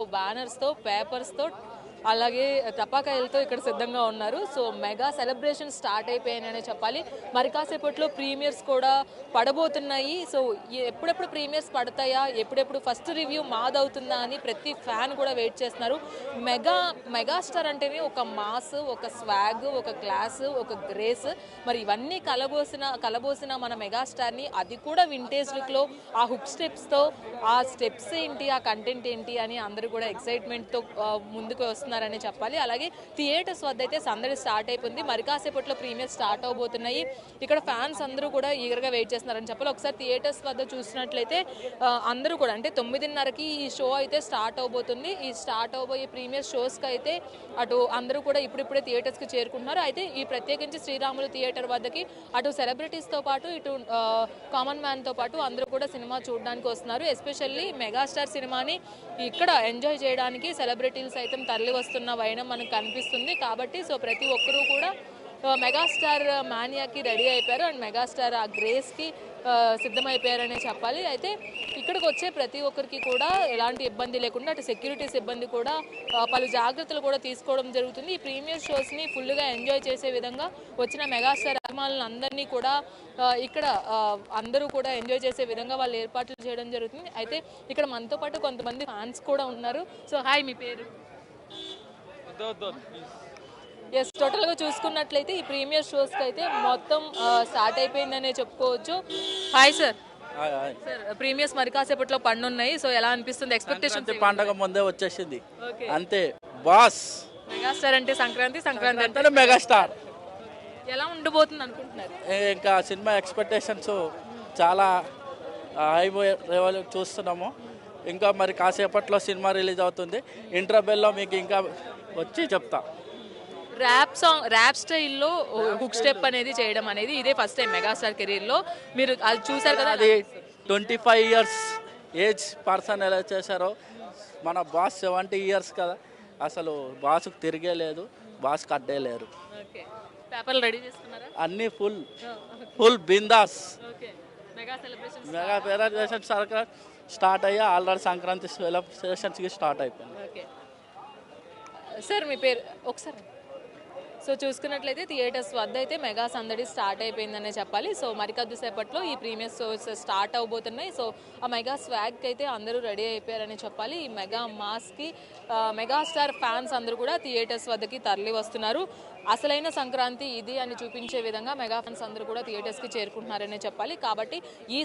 Banners తో papers తో అలాగే టపాకాయలతో ఇక్కడ సిద్ధంగా ఉన్నారు. సో మెగా సెలబ్రేషన్ స్టార్ట్ అయిపోయాయనే చెప్పాలి. మరి కాసేపట్లో ప్రీమియర్స్ కూడా పడబోతున్నాయి. సో ఎప్పుడెప్పుడు ప్రీమియర్స్ పడతాయా, ఎప్పుడెప్పుడు ఫస్ట్ రివ్యూ మాదవుతుందా అని ప్రతి ఫ్యాన్ కూడా వెయిట్ చేస్తున్నారు. మెగాస్టార్ అంటేనే ఒక మాస్, ఒక స్వాగ్, ఒక క్లాస్, ఒక గ్రేస్, మరి ఇవన్నీ కలబోసిన మన మెగాస్టార్ని, అది కూడా వింటేజ్ లుక్లో ఆ హుక్ స్టెప్స్తో, ఆ స్టెప్స్ ఏంటి, ఆ కంటెంట్ ఏంటి అని అందరూ కూడా ఎక్సైట్మెంట్తో ముందుకు వస్తున్నారని చెప్పాలి. అలాగే థియేటర్స్ వద్ద అయితే సందడి స్టార్ట్ అయిపోయింది. మరి కాసేపట్లో ప్రీమియర్ స్టార్ట్ అవబోతున్నాయి. ఇక్కడ ఫ్యాన్స్ అందరూ కూడా ఈగర్గా వెయిట్ చేస్తున్నారని చెప్పాలి. ఒకసారి థియేటర్స్ వద్ద చూసినట్లయితే అందరూ కూడా అంటే 9:30కి ఈ షో అయితే స్టార్ట్ అవబోతుంది. ఈ స్టార్ట్ అవబోయే ప్రీమియర్ షోస్కి అయితే అటు అందరూ కూడా ఇప్పుడిప్పుడే థియేటర్స్కి చేరుకుంటున్నారు. అయితే ఈ ప్రత్యేకించి శ్రీరాములు థియేటర్ వద్దకి అటు సెలబ్రిటీస్తో పాటు ఇటు కామన్ మ్యాన్తో పాటు అందరూ కూడా సినిమా చూడడానికి వస్తున్నారు. ఎస్పెషల్లీ మెగాస్టార్ సినిమాని ఇక్కడ ఎంజాయ్ చేయడానికి సెలబ్రిటీలు సైతం తరలి వస్తున్న వైనం మనకు కనిపిస్తుంది. కాబట్టి సో ప్రతి ఒక్కరూ కూడా మెగాస్టార్ మానియాకి రెడీ అయిపోయారు అండ్ మెగాస్టార్ ఆ గ్రేస్కి సిద్ధమైపోయారనే చెప్పాలి. అయితే ఇక్కడికి వచ్చే ప్రతి ఒక్కరికి కూడా ఎలాంటి ఇబ్బంది లేకుండా అటు సెక్యూరిటీ సిబ్బంది కూడా పలు జాగ్రత్తలు కూడా తీసుకోవడం జరుగుతుంది. ఈ ప్రీమియర్ షోస్ని ఫుల్గా ఎంజాయ్ చేసే విధంగా వచ్చిన మెగాస్టార్ అభిమానులను అందరినీ కూడా ఇక్కడ అందరూ కూడా ఎంజాయ్ చేసే విధంగా వాళ్ళు ఏర్పాట్లు చేయడం జరుగుతుంది. అయితే ఇక్కడ మనతో పాటు కొంతమంది ఫ్యాన్స్ కూడా ఉన్నారు. సో హాయ్, మీ పేరు? ఎస్, టోటల్గా చూసుకున్నట్లయితే ఈ ప్రీమియర్ షోస్కి అయితే మొత్తం స్టార్ట్ అయిపోయిందనే చెప్పుకోవచ్చు. Hi sir. సార్, ప్రీమియర్స్ మరి కాసేపట్లో పండున్నాయి. సో ఎలా అనిపిస్తుంది? ఎక్స్పెక్టేషన్? పండగ ముందే వచ్చేసింది అంతే బాస్. మెగాస్టార్ అంటే సంక్రాంతి, సంక్రాంతి అంటే మెగాస్టార్. ఎలా ఉండబోతుంది అనుకుంటున్నారు? ఇంకా సినిమా ఎక్స్పెక్టేషన్స్ చాలా హై లెవెల్ చూస్తున్నాము. ఇంకా మరి కాసేపట్లో సినిమా రిలీజ్ అవుతుంది. ఇంటర్వెల్లో మీకు ఇంకా వచ్చి చెప్తా. ర్యాప్ స్టైల్లో హుక్ స్టెప్ అనేది చేయడం అనేది ఇదే ఫస్ట్ టైం మెగాస్టార్ కెరీర్లో. మీరు అది చూసారు కదా, అది 25 years ఏజ్ పర్సన్ ఎలా చేశారో, మన బాస్ 70 years కదా, అసలు బాస్కు తిరిగే లేదు, బాస్కి అడ్డే లేరు. పేపర్లు రెడీ చేసుకున్నారా? అన్నీ full bindaas. Mega celebration start అయ్యా. ఆల్రెడీ సంక్రాంతి సెలబ్రేషన్స్కి స్టార్ట్ అయిపోయింది. సార్, మీ పేరు ఒకసారి? సో చూసుకున్నట్లయితే థియేటర్స్ వద్ద అయితే మెగా సందడి స్టార్ట్ అయిపోయిందనే చెప్పాలి. సో మరి కొద్దిసేపట్లో ఈ ప్రీమియర్ షోస్ స్టార్ట్ అవబోతున్నాయి. సో ఆ మెగా స్వాగ్కి అయితే అందరూ రెడీ అయిపోయారని చెప్పాలి. ఈ మెగా మాస్కి మెగాస్టార్ ఫ్యాన్స్ అందరూ కూడా థియేటర్స్ వద్దకి తరలి వస్తున్నారు. అసలైన సంక్రాంతి ఇది అని చూపించే విధంగా మెగా ఫ్యాన్స్ అందరూ కూడా థియేటర్స్కి చేరుకుంటున్నారనే చెప్పాలి. కాబట్టి ఈ